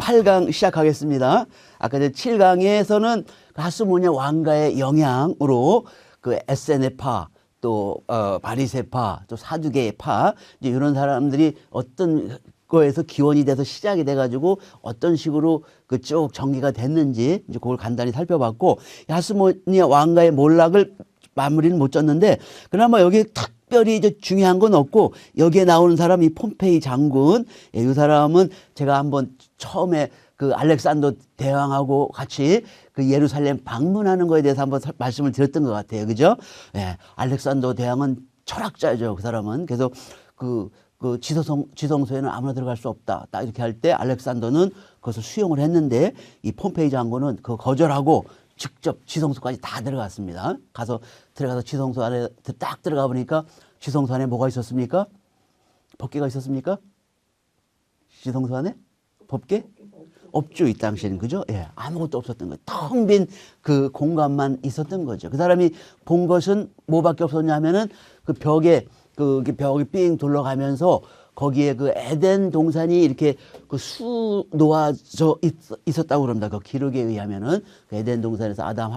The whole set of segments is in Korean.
8강 시작하겠습니다. 아까 이제 7강에서는 하스모니아 왕가의 영향으로 그 에세네파 또 바리세파 또 사두개파 이제 이런 사람들이 어떤 거에서 기원이 돼서 시작이 돼가지고 어떤 식으로 그 쭉 전개가 됐는지 이제 그걸 간단히 살펴봤고, 하스모니아 왕가의 몰락을 마무리는 못 졌는데 그나마 여기 특별히 이제 중요한 건 없고, 여기에 나오는 사람이 폼페이 장군. 이 사람은 제가 한번 처음에 그 알렉산더 대왕하고 같이 그 예루살렘 방문하는 거에 대해서 한번 말씀을 드렸던 것 같아요. 그죠? 예, 알렉산더 대왕은 철학자죠. 그 사람은. 그래서 그 지성소에는 아무나 들어갈 수 없다. 딱 이렇게 할 때 알렉산더는 그것을 수용을 했는데, 이 폼페이 장군은 그거 거절하고 직접 지성소까지 다 들어갔습니다. 들어가서 지성소 안에 딱 들어가 보니까 지성소 안에 뭐가 있었습니까? 법궤가 있었습니까? 지성소 안에? 법궤? 없죠, 이 당시에는. 그죠? 예, 아무것도 없었던 거예요. 텅 빈 그 공간만 있었던 거죠. 그 사람이 본 것은 뭐밖에 없었냐면은 그 벽이 삥 둘러가면서 거기에 그 에덴 동산이 이렇게 그 놓아져 있었다고 그럽니다. 그 기록에 의하면은 그 에덴 동산에서 아담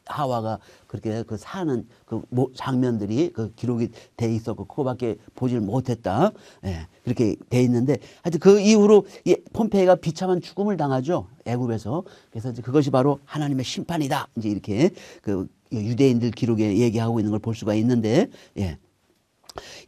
하와가 그렇게 그 사는 그 장면들이 그 기록이 돼 있었고, 그거밖에 보지를 못했다. 예, 그렇게 돼 있는데, 하여튼 그 이후로 이 폼페이가 비참한 죽음을 당하죠, 애굽에서. 그래서 이제 그것이 바로 하나님의 심판이다. 이제 이렇게 그 유대인들 기록에 얘기하고 있는 걸 볼 수가 있는데, 예.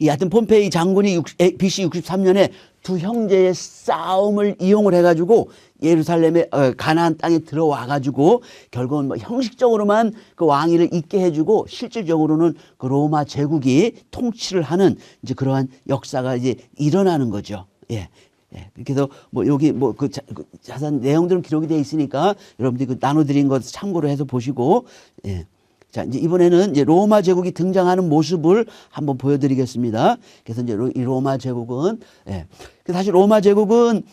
하여튼 폼페이 장군이 BC 63년에 두 형제의 싸움을 이용을 해가지고 예루살렘의 가나안 땅에 들어와 가지고 결국은 뭐 형식적으로만 그 왕위를 잇게 해주고 실질적으로는 그 로마 제국이 통치를 하는 이제 그러한 역사가 이제 일어나는 거죠. 예. 예. 그래서 뭐 여기 뭐 그 자세한 내용들은 기록이 되어 있으니까 여러분들이 그 나눠드린 것 참고로 해서 보시고, 예. 자, 이제 이번에는 이제 로마 제국이 등장하는 모습을 한번 보여드리겠습니다. 그래서 이제 이 로마 제국은, 예. 사실 로마 제국은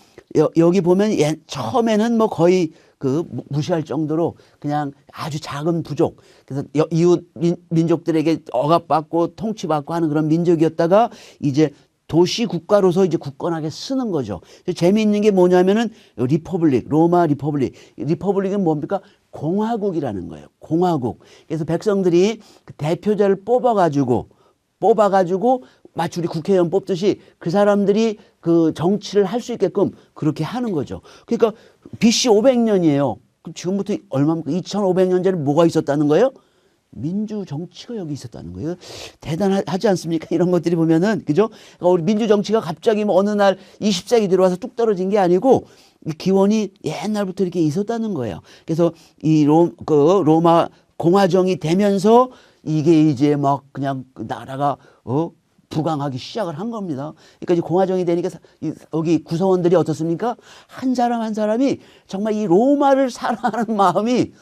여기 보면 처음에는 뭐 거의 그 무시할 정도로 그냥 아주 작은 부족. 그래서 이웃 민족들에게 억압받고 통치받고 하는 그런 민족이었다가 이제 도시 국가로서 이제 굳건하게 쓰는 거죠. 재미있는 게 뭐냐면은 리퍼블릭, 로마 리퍼블릭. 리퍼블릭은 뭡니까? 공화국이라는 거예요. 공화국. 그래서 백성들이 그 대표자를 뽑아가지고 마치 우리 국회의원 뽑듯이 그 사람들이 그 정치를 할 수 있게끔 그렇게 하는 거죠. 그러니까 BC 500년이에요. 지금부터 얼마입니까? 2500년 전에 뭐가 있었다는 거예요? 민주 정치가 여기 있었다는 거예요. 대단하지 않습니까? 이런 것들이 보면은, 그죠? 그러니까 우리 민주 정치가 갑자기 뭐 어느 날 20세기 들어와서 뚝 떨어진 게 아니고 기원이 옛날부터 이렇게 있었다는 거예요. 그래서 이 로마 공화정이 되면서 이게 이제 막 그냥 나라가 부강하기 시작을 한 겁니다. 그러니까 이제 공화정이 되니까 여기 구성원들이 어떻습니까? 한 사람 한 사람이 정말 이 로마를 사랑하는 마음이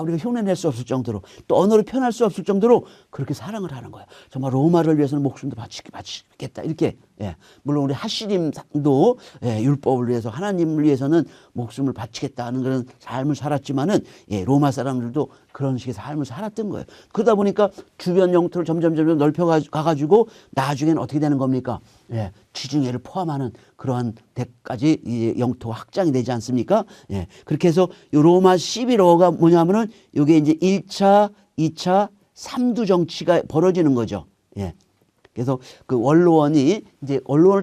우리가 흉내낼 수 없을 정도로, 또 언어로 표현할 수 없을 정도로 그렇게 사랑을 하는 거예요. 정말 로마를 위해서는 목숨도 바치겠다. 이렇게. 예. 물론 우리 하시림도 율법을 위해서, 하나님을 위해서는 목숨을 바치겠다는 그런 삶을 살았지만은, 로마 사람들도 그런 식의 삶을 살았던 거예요. 그러다 보니까 주변 영토를 점점 넓혀가가지고 나중에는 어떻게 되는 겁니까? 지중해를 포함하는 그러한 데까지 이 영토가 확장이 되지 않습니까? 그렇게 해서 이 로마 11호가 뭐냐면은 이게 이제 1차, 2차, 3두 정치가 벌어지는 거죠. 그래서 그 원로원을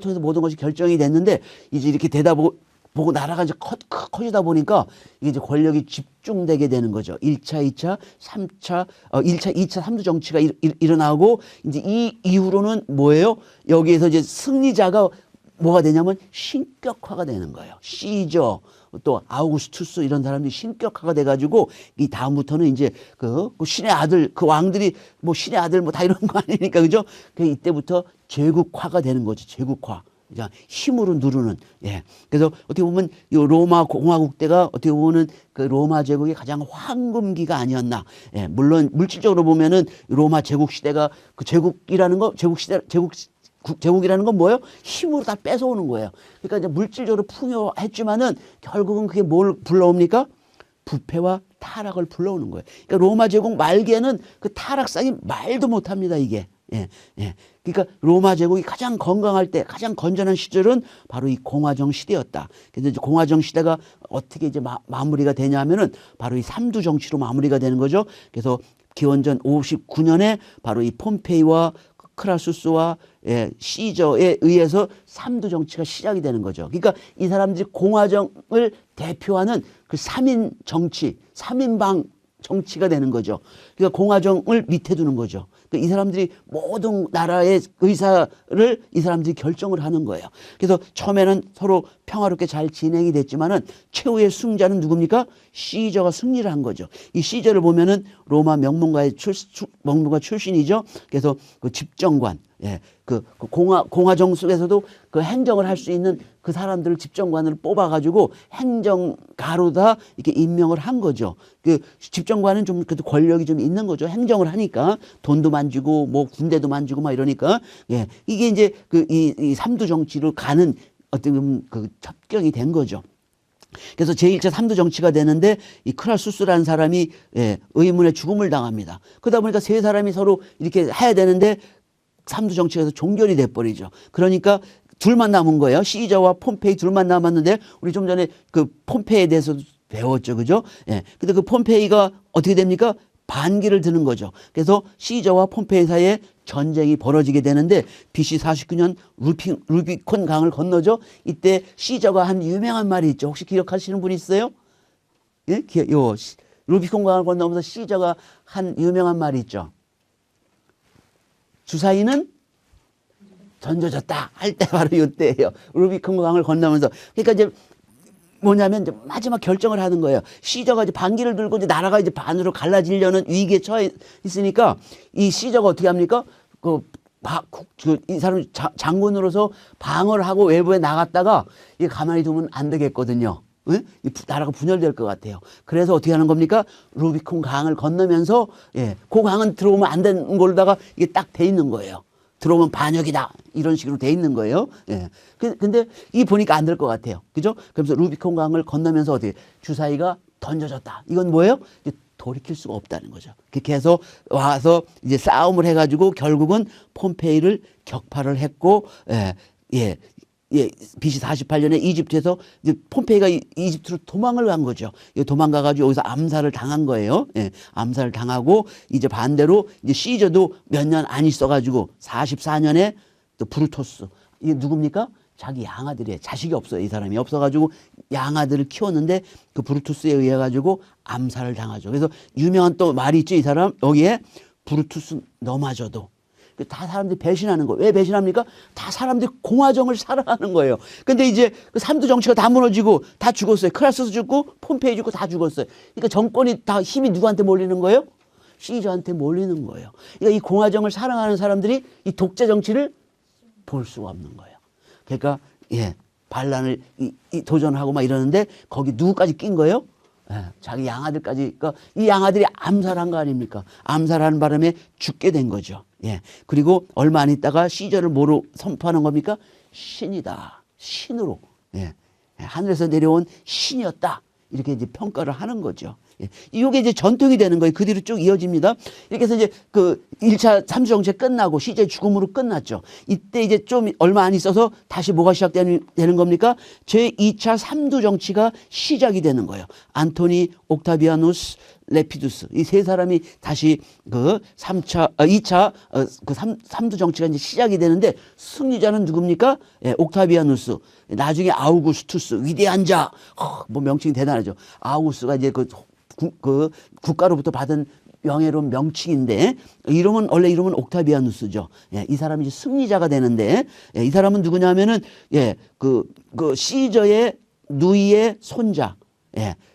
통해서 모든 것이 결정이 됐는데, 이제 이렇게 되다 보고 나라가 이제 커지다 보니까 이게 이제 권력이 집중되게 되는 거죠. 1차, 2차, 3차, 1차, 2차, 3두 정치가 일어나고, 이제 이 이후로는 뭐예요? 여기에서 이제 승리자가 뭐가 되냐면 신격화가 되는 거예요. 시저, 또 아우구스투스 이런 사람들이 신격화가 돼가지고, 이 다음부터는 이제 그 신의 아들, 그 왕들이 뭐 신의 아들 뭐 다 이런 거 아니니까, 그죠? 이때부터 제국화가 되는 거죠. 제국화. 힘으로 누르는. 그래서 어떻게 보면 이 로마 공화국 때가 어떻게 보면은 그 로마 제국의 가장 황금기가 아니었나. 물론 물질적으로 보면은 로마 제국 시대가 그 제국이라는 건 뭐예요? 힘으로 다 뺏어오는 거예요. 그러니까 이제 물질적으로 풍요했지만은 결국은 그게 뭘 불러옵니까? 부패와 타락을 불러오는 거예요. 그러니까 로마 제국 말기에는 그 타락상이 말도 못합니다, 이게. 예, 예. 그러니까 로마 제국이 가장 건강할 때, 가장 건전한 시절은 바로 이 공화정 시대였다. 그래서 이제 공화정 시대가 어떻게 이제 마무리가 되냐면은 바로 이 삼두 정치로 마무리가 되는 거죠. 그래서 기원전 59년에 바로 이 폼페이와 크라수스와 시저에 의해서 삼두 정치가 시작이 되는 거죠. 그러니까 이 사람들이 공화정을 대표하는 그 3인 정치, 3인방 정치가 되는 거죠. 그러니까 공화정을 밑에 두는 거죠. 그러니까 이 사람들이 모든 나라의 의사를 이 사람들이 결정을 하는 거예요. 그래서 처음에는 서로 평화롭게 잘 진행이 됐지만은 최후의 승자는 누굽니까? 시저가 승리를 한 거죠. 이 시저를 보면은 로마 명문가 출신이죠. 그래서 그 집정관, 그 공화정 속에서도 그 행정을 할 수 있는 그 사람들을 집정관을 뽑아가지고 행정가로다 이렇게 임명을 한 거죠. 그 집정관은 좀 그래도 권력이 좀 있는 거죠. 행정을 하니까 돈도 만지고 뭐 군대도 만지고 막 이러니까 이게 이제 이 삼두 정치로 가는 어떤 그 첩경이 된 거죠. 그래서 제1차 삼두 정치가 되는데 이 크라수스라는 사람이 의문의 죽음을 당합니다. 그러다 보니까 세 사람이 서로 이렇게 해야 되는데 삼두 정치에서 종결이 돼버리죠. 그러니까 둘만 남은 거예요. 시저와 폼페이 둘만 남았는데 우리 좀 전에 그 폼페이에 대해서 배웠죠. 그죠? 근데 그 폼페이가 어떻게 됩니까? 반기를 드는 거죠. 그래서 시저와 폼페이 사이에 전쟁이 벌어지게 되는데 BC 49년 루비콘 강을 건너죠. 이때 시저가 한 유명한 말이 있죠. 혹시 기억하시는 분 있어요? 예? 루비콘 강을 건너면서 시저가 한 유명한 말이 있죠. 주사위는 던져졌다 할 때 바로 이때예요. 루비콘 강을 건너면서. 그러니까 이제 뭐냐면 이제 마지막 결정을 하는 거예요. 시저가 이제 반기를 들고 이제 나라가 이제 반으로 갈라지려는 위기에 처해 있으니까 이 시저가 어떻게 합니까? 이 사람 장군으로서 방어를 하고 외부에 나갔다가 이게 가만히 두면 안 되겠거든요. 이 나라가 분열될 것 같아요. 그래서 어떻게 하는 겁니까? 루비콘 강을 건너면서 그 강은 들어오면 안 되는 걸로다가 이게 딱 돼 있는 거예요. 들어오면 반역이다. 이런 식으로 돼 있는 거예요. 근데 이 보니까 안 될 것 같아요. 그죠? 그래서 루비콘 강을 건너면서 어떻게 주사위가 던져졌다. 이건 뭐예요? 돌이킬 수가 없다는 거죠. 그렇게 해서 와서 이제 싸움을 해가지고 결국은 폼페이를 격파를 했고, BC 48년에 이집트에서 이제 폼페이가 이집트로 도망을 간 거죠. 도망가가지고 여기서 암살을 당한 거예요. 암살을 당하고 이제 반대로 이제 시저도 몇 년 안 있어가지고 44년에 또 브루토스. 이게 누굽니까? 자기 양아들이에요. 자식이 없어요. 이 사람이 없어가지고 양아들을 키웠는데 그 브루투스에 의해 가지고 암살을 당하죠. 그래서 유명한 또 말이 있죠. 이 사람 여기에 브루투스 너마저도. 다 사람들이 배신하는 거예요. 왜 배신합니까? 다 사람들이 공화정을 사랑하는 거예요. 근데 이제 그 삼두 정치가 다 무너지고 다 죽었어요. 크라스도 죽고 폼페이 죽고 다 죽었어요. 그러니까 정권이 다 힘이 누구한테 몰리는 거예요? 시저한테 몰리는 거예요. 그러니까 이 공화정을 사랑하는 사람들이 이 독재 정치를 볼 수가 없는 거예요. 그러니까 반란을 도전하고 막 이러는데 거기 누구까지 낀 거예요? 자기 양아들까지. 그러니까 이 양아들이 암살한 거 아닙니까? 암살하는 바람에 죽게 된 거죠. 그리고 얼마 안 있다가 시저를 뭐로 선포하는 겁니까? 신이다. 신으로. 하늘에서 내려온 신이었다. 이렇게 이제 평가를 하는 거죠. 이게 이제 전통이 되는 거예요. 그 뒤로 쭉 이어집니다. 이렇게 해서 이제 그 1차 삼두 정치 끝나고 시제의 죽음으로 끝났죠. 이때 이제 좀 얼마 안 있어서 다시 뭐가 시작되는 겁니까? 제2차 삼두 정치가 시작이 되는 거예요. 안토니, 옥타비아누스, 레피두스. 이 세 사람이 다시 그 2차 삼두 정치가 이제 시작이 되는데 승리자는 누굽니까? 옥타비아누스. 나중에 아우구스투스. 위대한 자. 뭐 명칭이 대단하죠. 아우구스가 이제 그 국가로부터 받은 명예로운 명칭인데 원래 이름은 옥타비아누스죠. 이 사람이 이제 승리자가 되는데 이 사람은 누구냐면은 그 시저의 누이의 손자.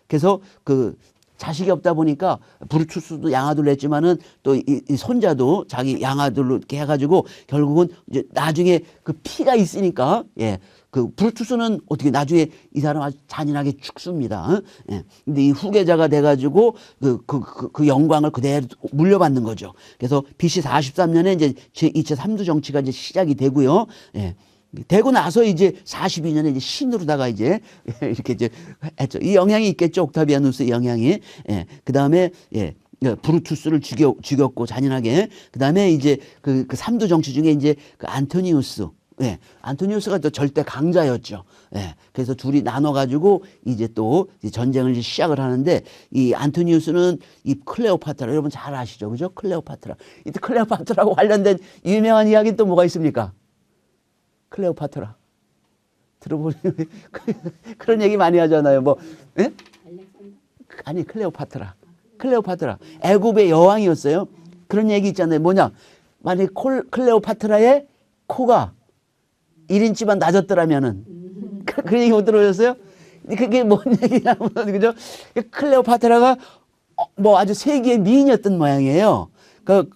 그래서 그 자식이 없다 보니까 브루투스도 양아들로 했지만은 또 이 손자도 자기 양아들로 이렇게 해가지고 결국은 이제 나중에 그 피가 있으니까 그 브루투스는 어떻게 나중에 이 사람 아주 잔인하게 죽습니다. 근데 이 후계자가 돼가지고 그 영광을 그대로 물려받는 거죠. 그래서 BC 43년에 이제 제2차 삼두 정치가 이제 시작이 되고요. 되고 나서 이제 42년에 이제 신으로다가 이제 이렇게 이제 했죠. 이 영향이 있겠죠. 옥타비아누스의 영향이. 그 다음에 브루투스를 죽였고 잔인하게. 그다음에 이제 그 삼두 정치 중에 이제 그 안토니우스. 예. 안토니우스가 또 절대 강자였죠. 예. 그래서 둘이 나눠 가지고 이제 또 전쟁을 이제 시작을 하는데 이 안토니우스는 이 클레오파트라 여러분 잘 아시죠? 그죠? 클레오파트라. 이때 클레오파트라하고 관련된 유명한 이야기는 또 뭐가 있습니까? 클레오파트라. 들어보니 그런 얘기 많이 하잖아요. 뭐 예? 아니 클레오파트라. 클레오파트라. 애굽의 여왕이었어요. 그런 얘기 있잖아요. 뭐냐? 만약에 클레오파트라의 코가 1인치만 낮았더라면은 그런 얘기 못 들어보셨어요? 그게 뭔 얘기냐면 그죠? 클레오파트라가 뭐 아주 세계의 미인이었던 모양이에요.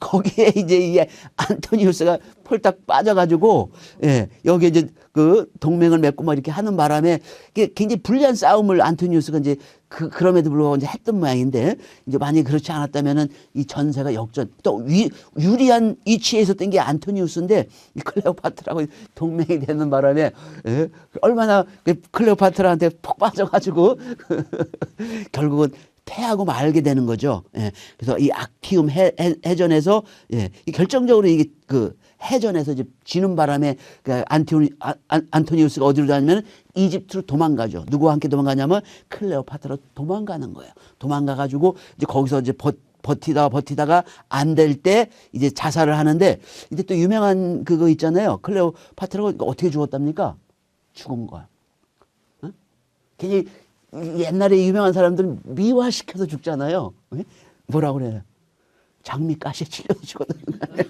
거기에 이제 이 안토니우스가 폴딱 빠져가지고, 예, 여기 이제 그 동맹을 맺고 막 이렇게 하는 바람에 이게 굉장히 불리한 싸움을 안토니우스가 이제 그럼에도 불구하고 이제 했던 모양인데, 이제 만약에 그렇지 않았다면은 이 전세가 역전, 또 유리한 위치에 있었던 게 안토니우스인데, 이 클레오파트라고 동맹이 되는 바람에, 예, 얼마나 클레오파트라한테 푹 빠져가지고, 결국은 패하고 말게 되는 거죠. 예. 그래서 이 아키움 해전에서 예. 이 결정적으로 이게 그 해전에서 이제 지는 바람에 그 안토니우스가 어디로 가냐면 이집트로 도망가죠. 누구와 함께 도망가냐면 클레오파트라 도망가는 거예요. 도망가 가지고 이제 거기서 이제 버티다가 안 될 때 이제 자살을 하는데 이제 또 유명한 그거 있잖아요. 클레오파트라가 어떻게 죽었답니까? 죽은 거야. 어? 괜히 옛날에 유명한 사람들은 미화시켜서 죽잖아요. 뭐라 그래요? 장미가시에 찔려서 죽었다는 거예요.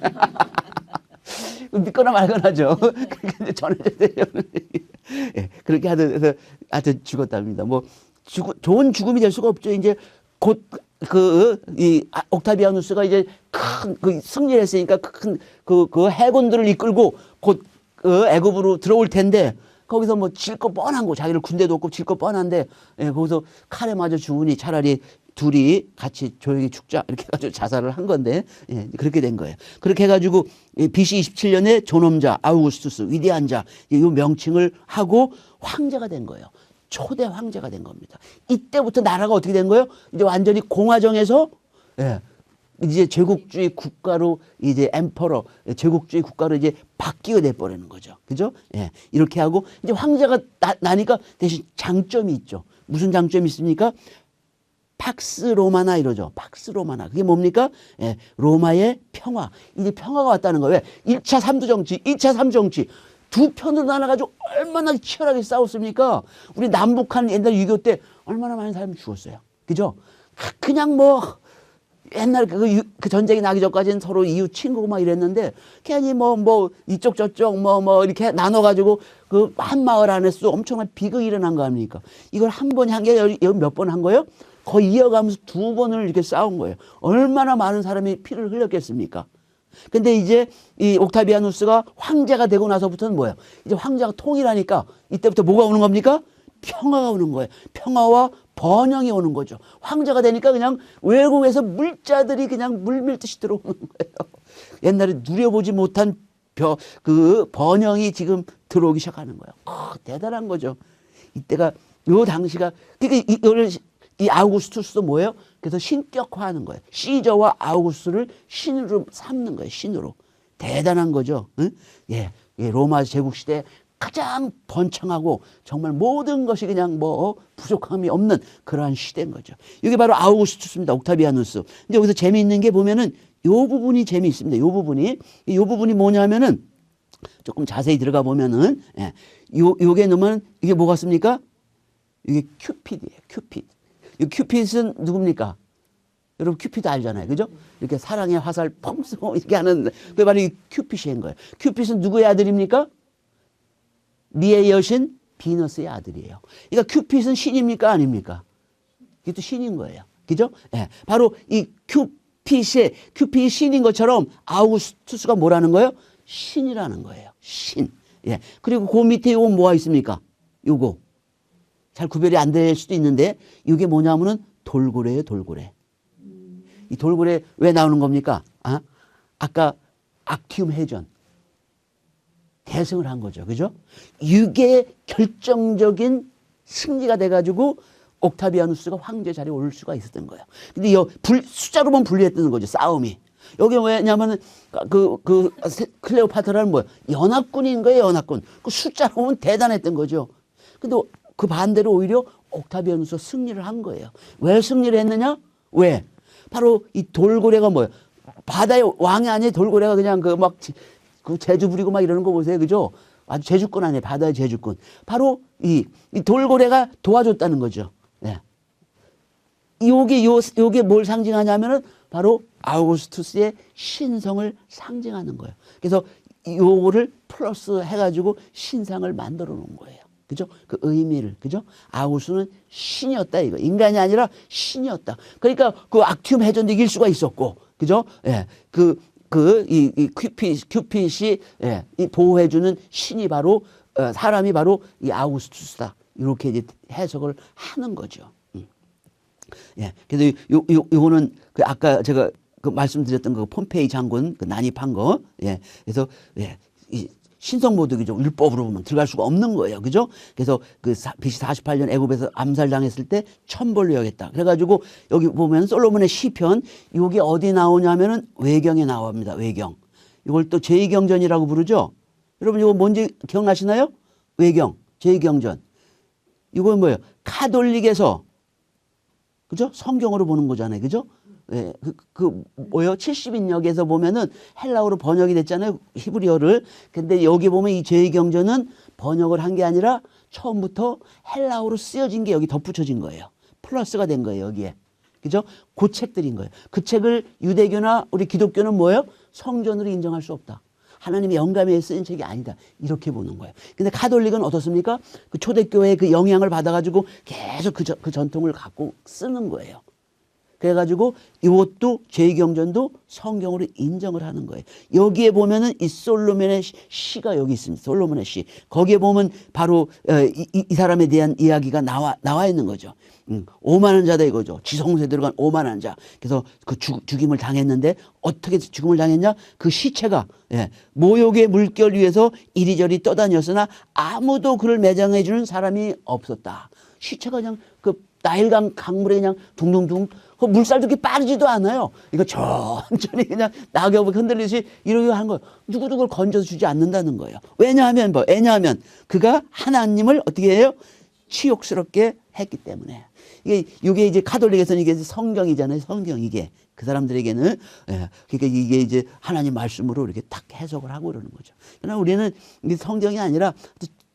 믿거나 말거나죠. 그렇게 전해져요. 예, 그렇게 하여튼 죽었답니다. 뭐 좋은 죽음이 될 수가 없죠. 이제 곧 이 옥타비아누스가 이제 큰 그 승리를 했으니까 큰 그 해군들을 이끌고 곧 애굽으로 들어올 텐데. 거기서 뭐 질 거 뻔한 거, 자기를 군대도 없고 질 거 뻔한데, 예, 거기서 칼에 맞아 죽으니 차라리 둘이 같이 조용히 죽자. 이렇게 해가지고 자살을 한 건데, 예, 그렇게 된 거예요. 그렇게 해가지고, BC 27년에 존엄자, 아우구스투스, 위대한 자, 이 명칭을 하고 황제가 된 거예요. 초대 황제가 된 겁니다. 이때부터 나라가 어떻게 된 거예요? 이제 완전히 공화정에서, 예, 이제 제국주의 국가로 이제 엠퍼러 제국주의 국가로 이제 바뀌게 돼 버리는 거죠. 그죠? 예. 이렇게 하고 이제 황제가 나니까 대신 장점이 있죠. 무슨 장점이 있습니까? 팍스 로마나 이러죠. 팍스 로마나. 그게 뭡니까? 예. 로마의 평화. 이제 평화가 왔다는 거예요. 왜? 1차 3두 정치, 2차 3두 정치. 두 편으로 나눠가지고 얼마나 치열하게 싸웠습니까? 우리 남북한 옛날 6.25 때 얼마나 많은 사람이 죽었어요. 그죠? 그냥 뭐 옛날 그 전쟁이 나기 전까지는 서로 이웃 친구고 막 이랬는데 괜히 뭐 이쪽 저쪽 뭐 이렇게 나눠가지고 그 한 마을 안에서 엄청난 비극이 일어난 거 아닙니까? 이걸 한 번에 한 게 몇 번 한 거예요? 거의 이어가면서 두 번을 이렇게 싸운 거예요. 얼마나 많은 사람이 피를 흘렸겠습니까? 근데 이제 이 옥타비아누스가 황제가 되고 나서부터는 뭐예요? 이제 황제가 통일하니까 이때부터 뭐가 오는 겁니까? 평화가 오는 거예요. 평화와 번영이 오는 거죠. 황제가 되니까 그냥 외국에서 물자들이 그냥 물밀듯이 들어오는 거예요. 옛날에 누려보지 못한 그 번영이 지금 들어오기 시작하는 거예요. 대단한 거죠. 이때가 요 당시가 그러니까 이 아우구스투스도 뭐예요? 그래서 신격화하는 거예요. 시저와 아우구스를 신으로 삼는 거예요. 신으로. 대단한 거죠. 응? 예, 로마 제국 시대 가장 번창하고 정말 모든 것이 그냥 뭐 부족함이 없는 그러한 시대인 거죠. 이게 바로 아우구스투스입니다. 옥타비아누스. 근데 여기서 재미있는 게 보면은 요 부분이 재미있습니다. 요 부분이 뭐냐면은 조금 자세히 들어가 보면은 예, 요게 넣으면 이게 뭐 같습니까? 이게 큐피드예요. 큐피드. 이 큐피드는 누굽니까? 여러분 큐피드 알잖아요. 그죠? 이렇게 사랑의 화살 펑 쏘고 이렇게 하는 그게 바로 이 큐피드인 거예요. 큐피드는 누구의 아들입니까? 미의 여신 비너스의 아들이에요. 그러니까 큐핏은 신입니까 아닙니까? 이것도 신인 거예요. 그죠? 예. 바로 이 큐핏이 신인 것처럼 아우구스투스가 뭐라는 거예요? 신이라는 거예요. 신. 예. 그리고 그 밑에 요거 뭐가 있습니까? 요거. 잘 구별이 안 될 수도 있는데 이게 뭐냐면은 돌고래예요, 돌고래. 이 돌고래 왜 나오는 겁니까? 아까 아키움 해전. 대승을 한 거죠. 그죠? 이게 결정적인 승리가 돼가지고 옥타비아누스가 황제 자리에 오를 수가 있었던 거예요. 근데 숫자로만 분리했다는 거죠. 싸움이. 여기 왜냐면은 클레오파트라는 뭐예요? 연합군인 거예요. 연합군. 그 숫자로 보면 대단했던 거죠. 근데 그 반대로 오히려 옥타비아누스가 승리를 한 거예요. 왜 승리를 했느냐? 왜? 바로 이 돌고래가 뭐예요? 바다의 왕이 아니에요. 돌고래가 그냥 그 제주 부리고 막 이러는 거 보세요. 그죠? 아주 제주꾼 아니에요. 바다의 제주꾼. 바로 이 돌고래가 도와줬다는 거죠. 네. 요게 뭘 상징하냐면은 바로 아우구스투스의 신성을 상징하는 거예요. 그래서 요거를 플러스 해가지고 신상을 만들어 놓은 거예요. 그죠? 그 의미를. 그죠? 아우구스는 신이었다, 이거. 인간이 아니라 신이었다. 그러니까 그 악티움 해전도 이길 수가 있었고. 그죠? 예. 이 큐핏이, 예. 이 보호해주는 신이 바로, 사람이 바로 이 아우구스투스다. 이렇게 이제 해석을 하는 거죠. 예. 그래서 요거는 그 아까 제가 그 말씀드렸던 그 폼페이 장군 그 난입한 거. 예. 그래서, 예. 이 신성모독이죠. 율법으로 보면 들어갈 수가 없는 거예요. 그죠? 그래서 그 BC 48년 애굽에서 암살당했을 때 천벌로 여겼다. 그래가지고 여기 보면 솔로몬의 시편, 이게 어디 나오냐면은 외경에 나옵니다. 외경. 이걸 또 제2경전이라고 부르죠? 여러분 이거 뭔지 기억나시나요? 외경, 제2경전. 이건 뭐예요? 카톨릭에서, 그죠? 성경으로 보는 거잖아요. 그죠? 예, 뭐요? 70인역에서 보면은 헬라어로 번역이 됐잖아요. 히브리어를. 근데 여기 보면 이 제2경전은 번역을 한 게 아니라 처음부터 헬라어로 쓰여진 게 여기 덧붙여진 거예요. 플러스가 된 거예요, 여기에. 그죠? 그 책들인 거예요. 그 책을 유대교나 우리 기독교는 뭐예요? 성전으로 인정할 수 없다. 하나님의 영감에 쓰인 책이 아니다. 이렇게 보는 거예요. 근데 가톨릭은 어떻습니까? 그 초대교회의 그 영향을 받아가지고 계속 그 전통을 갖고 쓰는 거예요. 그래가지고 이것도 제2경전도 성경으로 인정을 하는 거예요. 여기에 보면은 이 솔로몬의 시가 여기 있습니다. 솔로몬의 시. 거기에 보면 바로 이 사람에 대한 이야기가 나와 있는 거죠. 오만한 자다 이거죠. 지성소에 들어간 오만한 자. 그래서 그 죽임을 당했는데 어떻게 죽임을 당했냐? 그 시체가 모욕의 물결 위에서 이리저리 떠다녔으나 아무도 그를 매장해 주는 사람이 없었다. 시체가 그냥 그 나일강 강물에 그냥 둥둥둥 그 물살도 이렇게 빠르지도 않아요. 이거 천천히 그냥 낙엽을 흔들리듯이 이러고 하는 거예요. 누구도 그걸 건져서 주지 않는다는 거예요. 왜냐하면 그가 하나님을 어떻게 해요? 치욕스럽게 했기 때문에. 이게 이제 가톨릭에서는 이게 성경이잖아요. 성경 이게. 그 사람들에게는. 예. 그러니까 이게 이제 하나님 말씀으로 이렇게 딱 해석을 하고 그러는 거죠. 그러나 우리는 이게 성경이 아니라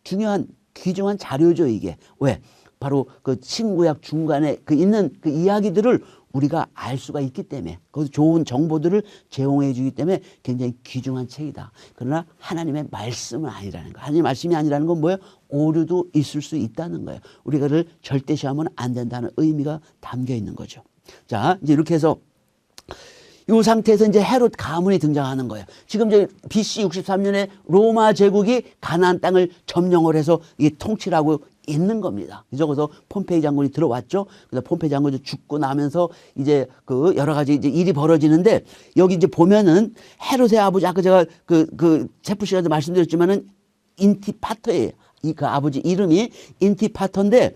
중요한 귀중한 자료죠, 이게. 왜? 바로 그 신구약 중간에 있는 그 이야기들을 우리가 알 수가 있기 때문에 거기서 좋은 정보들을 제공해 주기 때문에 굉장히 귀중한 책이다. 그러나 하나님의 말씀은 아니라는 거. 하나님의 말씀이 아니라는 건 뭐예요? 오류도 있을 수 있다는 거예요. 우리가 그를 절대시하면 안 된다는 의미가 담겨 있는 거죠. 자, 이제 이렇게 해서 이 상태에서 이제 헤롯 가문이 등장하는 거예요. 지금 이제 BC 63년에 로마 제국이 가나안 땅을 점령을 해서 이게 통치를 하고 있는 겁니다. 그죠? 그래서 폼페이 장군이 들어왔죠. 그래서 폼페이 장군이 죽고 나면서 이제 그 여러 가지 이제 일이 벌어지는데 여기 이제 보면은 헤롯의 아버지 아까 제가 그 체프 시간에 말씀드렸지만은 인티파터예요. 그 아버지 이름이 인티파터인데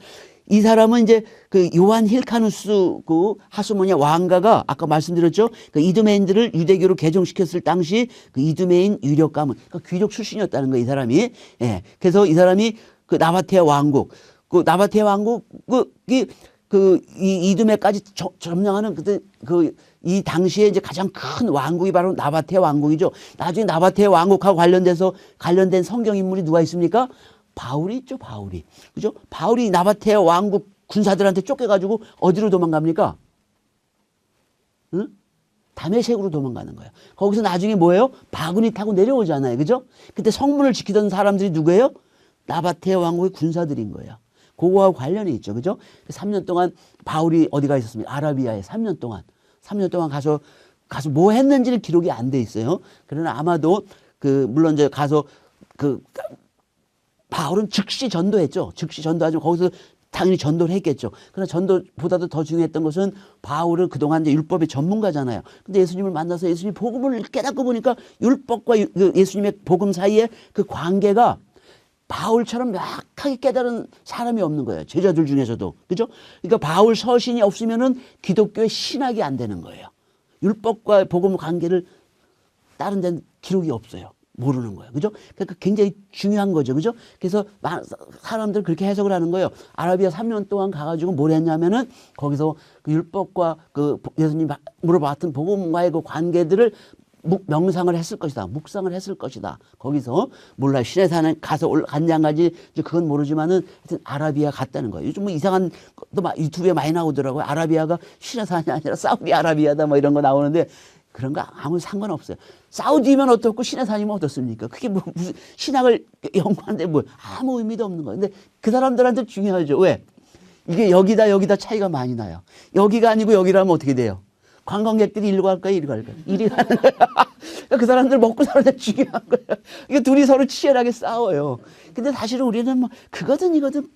이 사람은 이제 그 요한 힐카누스 그 하스모니아 왕가가 아까 말씀드렸죠. 그 이두메인들을 유대교로 개종시켰을 당시 그 이두메인 유력 가문, 그러니까 귀족 출신이었다는 거예요. 이 사람이. 예. 그래서 이 사람이 그 나바테아 왕국, 그 나바테아 왕국이 이 이두메까지 점령하는 이 당시에 이제 가장 큰 왕국이 바로 나바테아 왕국이죠. 나중에 나바테아 왕국하고 관련된 성경 인물이 누가 있습니까? 바울이 있죠, 바울이. 그죠? 바울이 나바테아 왕국 군사들한테 쫓겨가지고 어디로 도망갑니까? 응? 다메섹으로 도망가는 거예요. 거기서 나중에 뭐예요? 바구니 타고 내려오잖아요. 그죠? 그때 성문을 지키던 사람들이 누구예요? 나바테아 왕국의 군사들인 거예요. 그거하고 관련이 있죠. 그죠? 3년 동안 바울이 어디가 있었습니까? 아라비아에 3년 동안. 3년 동안 가서 뭐 했는지는 기록이 안 돼 있어요. 그러나 아마도 물론 이제 가서 바울은 즉시 전도했죠. 즉시 전도하지만 거기서 당연히 전도를 했겠죠. 그러나 전도보다도 더 중요했던 것은 바울은 그동안 이제 율법의 전문가잖아요. 근데 예수님을 만나서 예수님 복음을 깨닫고 보니까 율법과 예수님의 복음 사이에 그 관계가 바울처럼 명확하게 깨달은 사람이 없는 거예요. 제자들 중에서도. 그죠? 그러니까 바울 서신이 없으면은 기독교의 신학이 안 되는 거예요. 율법과 복음 관계를 다른 데는 기록이 없어요. 모르는 거예요. 그죠? 그러니까 굉장히 중요한 거죠. 그죠? 그래서 사람들 그렇게 해석을 하는 거예요. 아라비아 3년 동안 가가지고 뭘 했냐면은 거기서 그 율법과 그 예수님 물어봤던 복음과의 그 관계들을 명상을 했을 것이다. 묵상을 했을 것이다. 거기서 몰라 신의 산에 가서 갔냐 안 가지 그건 모르지만은 하여튼 아라비아 갔다는 거예요. 요즘 뭐 이상한 것도 막 유튜브에 많이 나오더라고요. 아라비아가 신의 산이 아니라 사우디아라비아다 뭐 이런 거 나오는데 그런 거 아무 상관없어요. 사우디면 어떻고 신의 산이면 어떻습니까? 그게 뭐 무슨 신학을 연구하는데 뭐 아무 의미도 없는 거예요. 근데 그 사람들한테 중요하죠. 왜? 이게 여기다 차이가 많이 나요. 여기가 아니고 여기라면 어떻게 돼요? 관광객들이 이리로 갈까요? 이리로 갈까요? 이리 가는 거예요. 그 사람들 먹고 사는 게 중요한 거예요. 이게 둘이 서로 치열하게 싸워요. 근데 사실은 우리는 뭐 그거든 이거든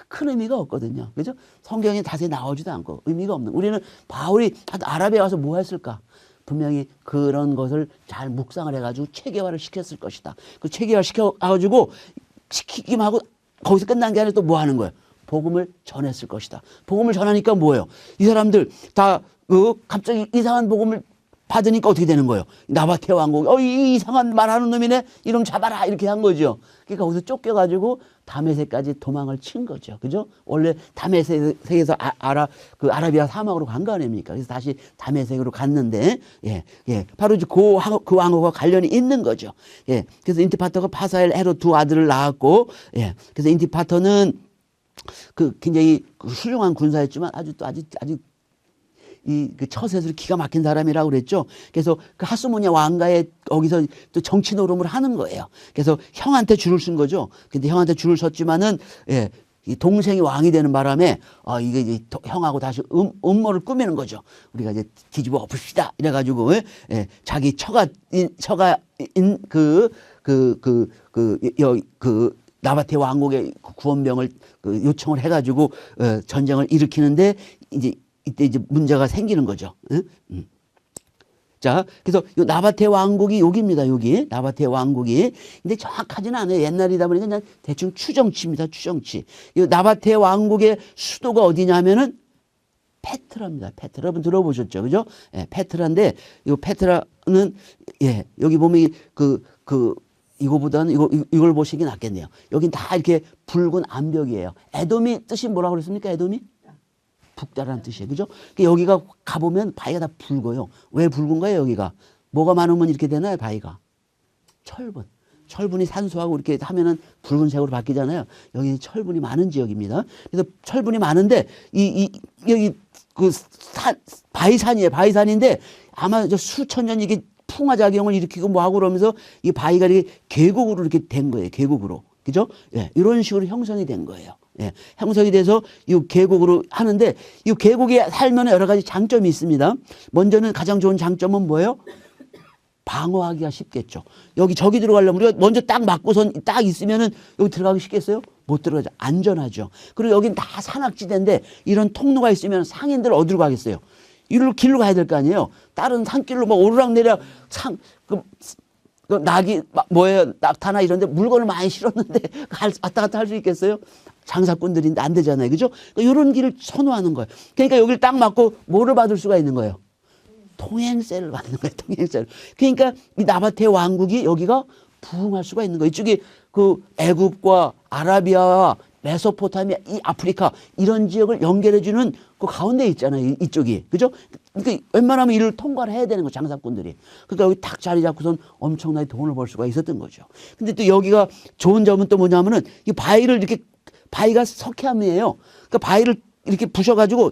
큰 의미가 없거든요. 그죠? 성경에 자세히 나오지도 않고 의미가 없는. 우리는 바울이 아라비아 와서 뭐 했을까? 분명히 그런 것을 잘 묵상을 해가지고 체계화를 시켰을 것이다. 그 체계화 시켜가지고 시키기만 하고 거기서 끝난 게 아니라 또 뭐 하는 거예요? 복음을 전했을 것이다. 복음을 전하니까 뭐예요? 이 사람들 다 갑자기 이상한 복음을 받으니까 어떻게 되는 거예요? 나바테 왕국, 이 이상한 말하는 놈이네? 이놈 잡아라! 이렇게 한 거죠. 그러니까 거기서 쫓겨가지고 다메섹까지 도망을 친 거죠. 그죠? 원래 다메섹에서 아라비아 사막으로 간 거 아닙니까? 그래서 다시 다메섹으로 갔는데, 바로 이제 그 왕후가 관련이 있는 거죠. 그래서 인티파터가 파사엘, 헤롯 두 아들을 낳았고, 그래서 인티파터는 굉장히 훌륭한 군사였지만 아주 그 처세술이 기가 막힌 사람이라고 그랬죠. 그래서 그 하스모니아 왕가에 거기서 또 정치 노름을 하는 거예요. 그래서 형한테 줄을 쓴 거죠. 근데 형한테 줄을 섰지만은 이 동생이 왕이 되는 바람에 이게 이제 형하고 다시 음모를 꾸미는 거죠. 우리가 이제 뒤집어 엎읍시다 이래가지고 자기 처가인 나바테 왕국의 구원병을 요청을 해가지고 전쟁을 일으키는데 이때 이제 문제가 생기는 거죠. 자, 그래서 요 나바테 왕국이 여기입니다. 여기 나바테 왕국이. 근데 정확하지는 않아요. 옛날이다 보니까 그냥 대충 추정치입니다. 추정치. 이 나바테 왕국의 수도가 어디냐면은 페트라입니다. 페트라 여러분 들어보셨죠, 그죠? 페트라인데 이 페트라는 여기 보면 이거보다는 이걸 보시기 낫겠네요. 여긴 다 이렇게 붉은 암벽이에요. 에돔이 뜻이 뭐라고 그랬습니까? 에돔이? 북다라는 뜻이에요. 그죠? 여기가 가보면 바위가 다 붉어요. 왜 붉은 거예요, 여기가? 뭐가 많으면 이렇게 되나요, 바위가? 철분. 철분이 산소하고 이렇게 하면은 붉은색으로 바뀌잖아요. 여기 철분이 많은 지역입니다. 그래서 철분이 많은데, 여기 바위산이에요. 바위산인데, 아마 수천 년 이게 풍화작용을 일으키고 뭐하고 그러면서 이 바위가 이렇게 계곡으로 이렇게 된 거예요. 계곡으로. 그죠? 이런 식으로 형성이 된 거예요. 형성이 돼서 이 계곡으로 하는데 이 계곡에 살면 여러 가지 장점이 있습니다. 먼저는 가장 좋은 장점은 뭐예요? 방어하기가 쉽겠죠. 저기 들어가려면 우리가 먼저 딱 막고선 딱 있으면은 여기 들어가기 쉽겠어요? 못 들어가죠. 안전하죠. 그리고 여긴 다 산악지대인데 이런 통로가 있으면 상인들 어디로 가겠어요? 이리로 길로 가야 될 거 아니에요. 다른 산길로 막 오르락내리락 낙이 뭐예요? 낙타나 이런데 물건을 많이 실었는데 왔다 갔다 할 수 있겠어요? 장사꾼들인데 안 되잖아요. 그죠? 그러니까 이런 길을 선호하는 거예요. 그러니까 여기를 딱 막고 뭐를 받을 수가 있는 거예요? 통행세를 받는 거예요. 통행세를. 그러니까 이 나바테 왕국이 여기가 부흥할 수가 있는 거예요. 이쪽이 애굽과 아라비아와 메소포타미아, 이 아프리카 이런 지역을 연결해주는 그 가운데 있잖아요. 이쪽이. 그죠? 그러니까 웬만하면 이를 통과를 해야 되는 거 장사꾼들이. 그러니까 여기 탁 자리 잡고선 엄청나게 돈을 벌 수가 있었던 거죠. 근데 또 여기가 좋은 점은 또 뭐냐면은 이 바위가 석회암이에요. 그러니까 바위를 이렇게 부셔가지고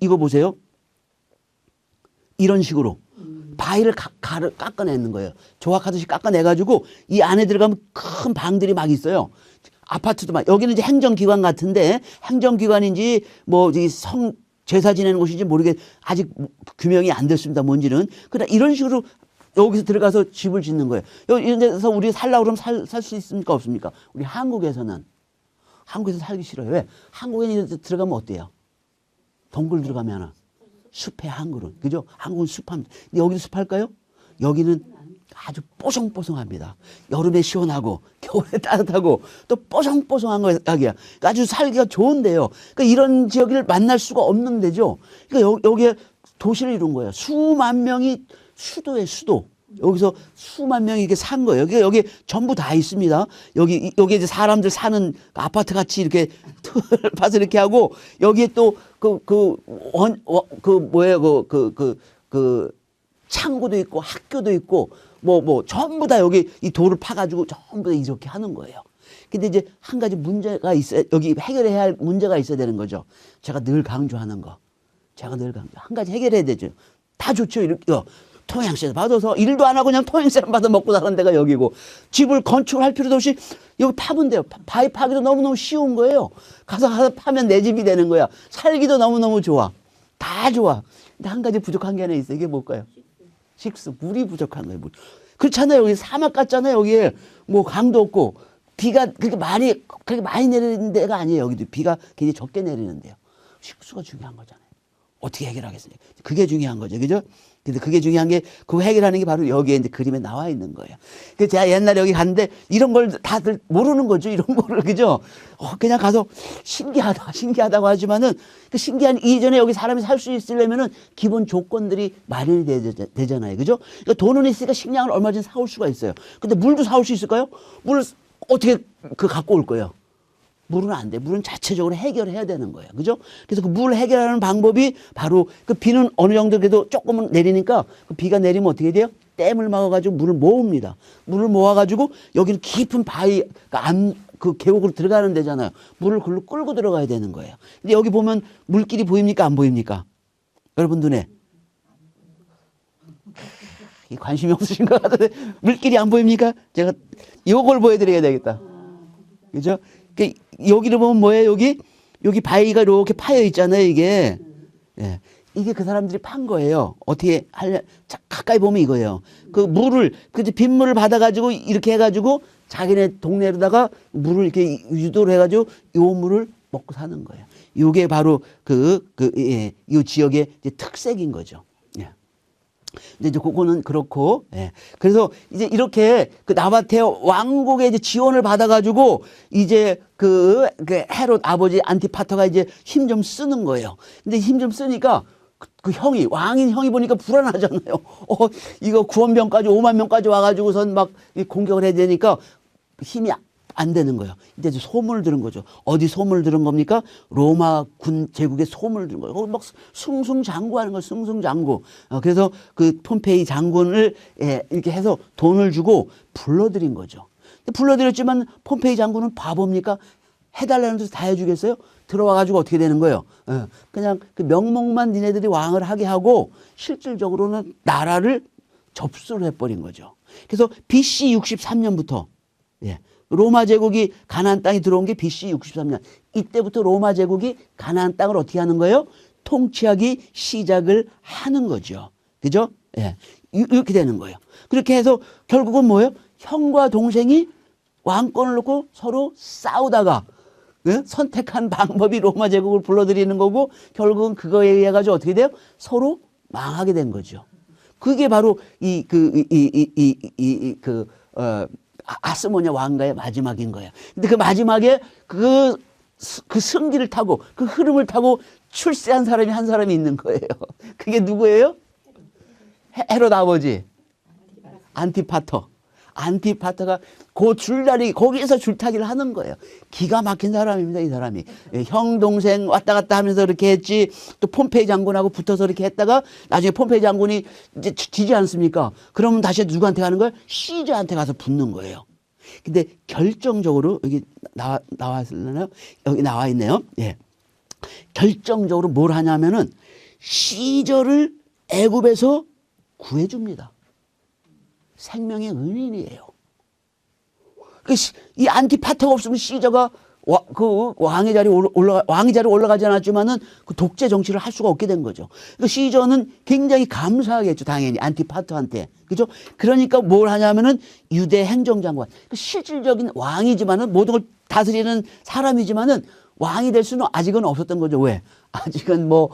이거 보세요. 이런 식으로 바위를 깎아내는 거예요. 조각하듯이 깎아내가지고 이 안에 들어가면 큰 방들이 막 있어요. 아파트도 막 여기는 이제 행정기관 같은데 행정기관인지 제사 지내는 곳인지 모르겠 아직 규명이 안 됐습니다. 뭔지는. 그러나 이런 식으로 여기서 들어가서 집을 짓는 거예요. 이런 데서 우리 살려고 그러면 살 수 있습니까? 없습니까? 우리 한국에서 살기 싫어요. 왜? 한국에 들어가면 어때요? 동굴 들어가면 숲의 한글은. 그죠? 한국은 숲합니다. 근데 여기도 숲할까요? 여기는 아주 뽀송뽀송합니다. 여름에 시원하고 겨울에 따뜻하고 또 뽀송뽀송한 거 여기야. 아주 살기가 좋은데요. 그러니까 이런 지역을 만날 수가 없는 데죠. 그러니까 여기에 도시를 이룬 거예요. 수만 명이 수도에 수도. 여기서 수만 명이 이렇게 산 거예요. 여기 전부 다 있습니다. 여기 이제 사람들 사는 아파트 같이 이렇게 틀 파서 이렇게 하고 여기에 또 창고도 있고 학교도 있고 뭐 전부 다 여기 이 돌을 파가지고 전부 다 이렇게 하는 거예요. 근데 이제 한 가지 문제가 있어요. 여기 해결해야 할 문제가 있어야 되는 거죠. 제가 늘 강조하는 거. 한 가지 해결해야 되죠. 다 좋죠. 이렇게 통행세 받아서 일도 안 하고 그냥 통행세만 받아 먹고 사는 데가 여기고 집을 건축할 필요도 없이 여기 파면 돼요. 바위 파기도 너무너무 쉬운 거예요. 가서 파면 내 집이 되는 거야. 살기도 너무너무 좋아. 다 좋아. 근데 한 가지 부족한 게 하나 있어요. 이게 뭘까요? 식수. 물이 부족한 거예요. 물. 그렇잖아요. 여기 사막 같잖아요. 여기에 뭐 강도 없고 비가 그렇게 많이 내리는 데가 아니에요. 여기도 비가 굉장히 적게 내리는데요. 식수가 중요한 거잖아요. 어떻게 해결하겠습니까? 그게 중요한 거죠. 그죠? 근데 그게 중요한 게, 그거 해결하는 게 바로 여기에 이제 그림에 나와 있는 거예요. 그래서 제가 옛날에 여기 갔는데 이런 걸 다들 모르는 거죠. 이런 거를. 그죠? 그냥 가서 신기하다고 하지만은 그 신기한 이전에 여기 사람이 살 수 있으려면은 기본 조건들이 마련이 되잖아요. 그죠? 그러니까 돈은 있으니까 식량을 얼마든지 사올 수가 있어요. 근데 물도 사올 수 있을까요? 물을 어떻게 갖고 올 거예요? 물은 안 돼. 물은 자체적으로 해결해야 되는 거예요. 그죠? 그래서 그 물 해결하는 방법이 바로 그 비는 어느 정도 그래도 조금은 내리니까 그 비가 내리면 어떻게 돼요? 댐을 막아가지고 물을 모읍니다. 물을 모아가지고 여기는 깊은 바위, 그 계곡으로 들어가는 데잖아요. 물을 글로 끌고 들어가야 되는 거예요. 근데 여기 보면 물길이 보입니까? 안 보입니까? 여러분 눈에. 관심이 없으신 것 같은데 물길이 안 보입니까? 제가 이걸 보여드려야 되겠다. 그죠? 여기를 보면 뭐예요? 여기 바위가 이렇게 파여 있잖아요, 이게. 예. 이게 그 사람들이 판 거예요. 어떻게 가까이 보면 이거예요. 그 물을, 빗물을 받아가지고 이렇게 해가지고 자기네 동네로다가 물을 이렇게 유도를 해가지고 요 물을 먹고 사는 거예요. 요게 바로 이 지역의 이제 특색인 거죠. 예. 근데 이제 그거는 그렇고, 예. 그래서 이제 이렇게 그 나바테 왕국의 이제 지원을 받아가지고 이제 그 헤롯 아버지 안티파터가 이제 힘 좀 쓰는 거예요. 근데 힘 좀 쓰니까 그 형이, 왕인 형이 보니까 불안하잖아요. 이거 9만 명까지 5만 명까지 와가지고선 막 공격을 해야 되니까 힘이 안 되는 거예요. 이제 소문을 들은 거죠. 어디 소문을 들은 겁니까? 로마 군 제국의 소문을 들은 거예요. 막 승승장구하는 거예요. 승승장구. 그래서 그 폼페이 장군을 이렇게 해서 돈을 주고 불러들인 거죠. 불러들였지만 폼페이 장군은 바보입니까? 해달라는 데서 다 해주겠어요? 들어와가지고 어떻게 되는 거예요? 그냥 그 명목만 니네들이 왕을 하게 하고 실질적으로는 나라를 접수를 해버린 거죠. 그래서 BC 63년부터 로마 제국이 가나안 땅에 들어온 게 BC 63년. 이때부터 로마 제국이 가나안 땅을 어떻게 하는 거예요? 통치하기 시작을 하는 거죠. 그죠? 예. 이렇게 되는 거예요. 그렇게 해서 결국은 뭐예요? 형과 동생이 왕권을 놓고 서로 싸우다가 선택한 방법이 로마 제국을 불러들이는 거고 결국은 그거에 의해 가지고 어떻게 돼요? 서로 망하게 된 거죠. 그게 바로 아스모냐 왕가의 마지막인 거예요. 근데 그 마지막에 그 승기를 타고 그 흐름을 타고 출세한 사람이 한 사람이 있는 거예요. 그게 누구예요? 헤롯 아버지 안티파터. 안티파터가 그 줄다리 거기에서 줄타기를 하는 거예요. 기가 막힌 사람입니다, 이 사람이. 형 동생 왔다 갔다 하면서 이렇게 했지. 또 폼페이 장군하고 붙어서 이렇게 했다가 나중에 pom페이 장군이 이제 지지 않습니까? 그러면 다시 누구한테 가는 거예요? 시저한테 가서 붙는 거예요. 근데 결정적으로 여기 나왔을려나요? 여기 나와 있네요. 예. 결정적으로 뭘 하냐면은 시저를 애굽에서 구해줍니다. 생명의 은인이에요. 이 안티파터가 없으면 시저가 왕의 자리에 올라가지 않았지만은 그 독재 정치를 할 수가 없게 된 거죠. 그러니까 시저는 굉장히 감사하겠죠, 당연히 안티파터한테. 그죠? 그러니까 뭘 하냐면은 유대 행정장관. 실질적인 왕이지만은 모든 걸 다스리는 사람이지만은 왕이 될 수는 아직은 없었던 거죠. 왜? 아직은 뭐,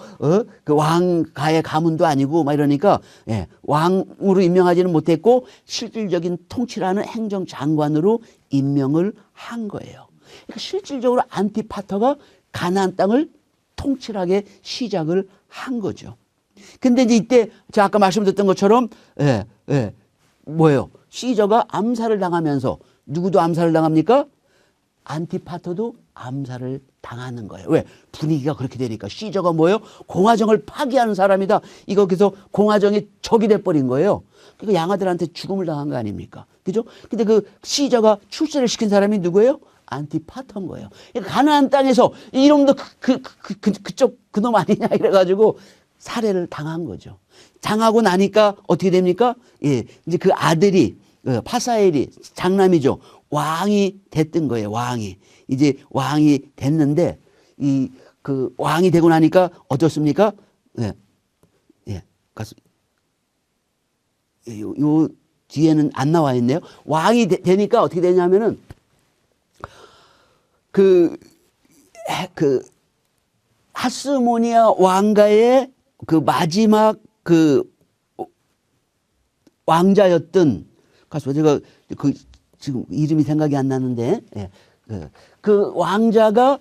그 왕가의 가문도 아니고 막 이러니까, 예, 왕으로 임명하지는 못했고, 실질적인 통치라는 행정장관으로 임명을 한 거예요. 그러니까 실질적으로 안티파터가 가나안 땅을 통치하게 시작을 한 거죠. 근데 이제 이때 제가 아까 말씀드렸던 것처럼, 뭐예요? 시저가 암살을 당하면서 누구도 암살을 당합니까? 안티파터도 암살을 당하는 거예요. 왜? 분위기가 그렇게 되니까. 시저가 뭐예요? 공화정을 파기하는 사람이다. 이거 그래서 공화정의 적이 돼버린 거예요. 그러니까 양아들한테 죽음을 당한 거 아닙니까? 그죠? 근데 그 시저가 출세를 시킨 사람이 누구예요? 안티파터인 거예요. 그러니까 가나안 땅에서 이놈도 그쪽 그놈 아니냐 이래가지고 살해를 당한 거죠. 당하고 나니까 어떻게 됩니까? 예, 이제 그 아들이 파사엘이 장남이죠. 왕이 됐던 거예요. 왕이 이제 왕이 됐는데 이 그 왕이 되고 나니까 어떻습니까? 예, 예, 요 뒤에는 안 나와 있네요. 왕이 되니까 어떻게 되냐면은 그 하스모니아 왕가의 그 마지막 그 왕자였던 가수 제가 지금 이름이 생각이 안 나는데 예, 그 왕자가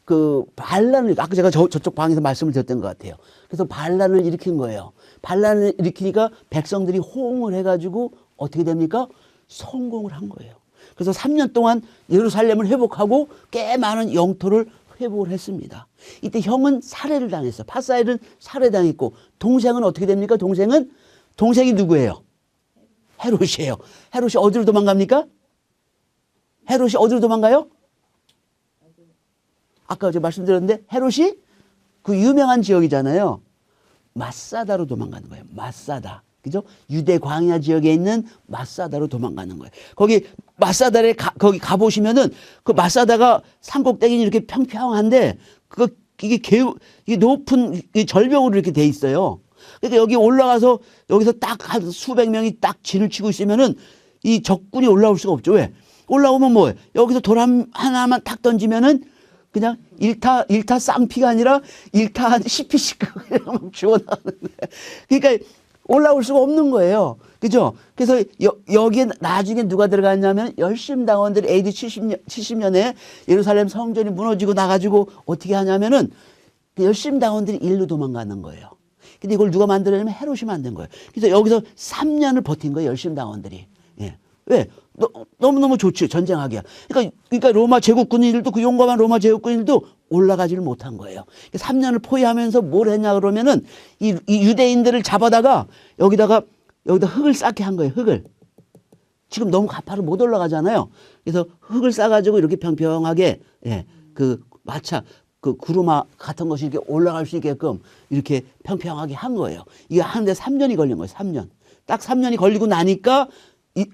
그 반란을 아까 제가 저쪽 방에서 말씀을 드렸던 것 같아요. 그래서 반란을 일으킨 거예요. 반란을 일으키니까 백성들이 호응을 해가지고 어떻게 됩니까? 성공을 한 거예요. 그래서 3년 동안 예루살렘을 회복하고 꽤 많은 영토를 회복을 했습니다. 이때 형은 살해를 당했어요. 파사엘은 살해당했고 동생은 어떻게 됩니까? 동생이 누구예요? 헤롯이에요. 헤롯이 어디로 도망갑니까? 헤롯이 어디로 도망가요? 아까 제가 말씀드렸는데 헤롯이 그 유명한 지역이잖아요. 마사다로 도망가는 거예요. 마사다. 그죠? 유대 광야 지역에 있는 마사다로 도망가는 거예요. 거기 마사다에 거기 가보시면은 그 마사다가 산꼭대기는 이렇게 평평한데 이게 높은 절벽으로 이렇게 돼 있어요. 그러니까 여기 올라가서 여기서 딱 한 수백 명이 딱 진을 치고 있으면은 이 적군이 올라올 수가 없죠. 왜? 올라오면 뭐예요? 여기서 돌 하나만 탁 던지면은 그냥 일타 쌍피가 아니라 일타 한 10피씩 그냥 죽어나가는 거예요. 그러니까 올라올 수가 없는 거예요. 그죠? 그래서 여기에 나중에 누가 들어갔냐면 열심당원들이 AD 70년에 예루살렘 성전이 무너지고 나가지고 어떻게 하냐면은 열심당원들이 일로 도망가는 거예요. 근데 이걸 누가 만들었냐면 헤롯이 만든 거예요. 그래서 여기서 3년을 버틴 거예요. 열심당원들이. 예. 왜? 너무너무 좋지. 전쟁하기야. 그러니까 로마 제국군인들도 그 용감한 로마 제국군인들도 올라가지를 못한 거예요. 3년을 포위하면서 뭘 했냐 그러면은 이 유대인들을 잡아다가 여기다가 흙을 쌓게 한 거예요. 흙을. 지금 너무 가파로 못 올라가잖아요. 그래서 흙을 쌓아가지고 이렇게 평평하게 예, 그 마차 그 구루마 같은 것이 이렇게 올라갈 수 있게끔 이렇게 평평하게 한 거예요. 이게 하는데 3년이 걸린 거예요. 3년. 딱 3년이 걸리고 나니까 이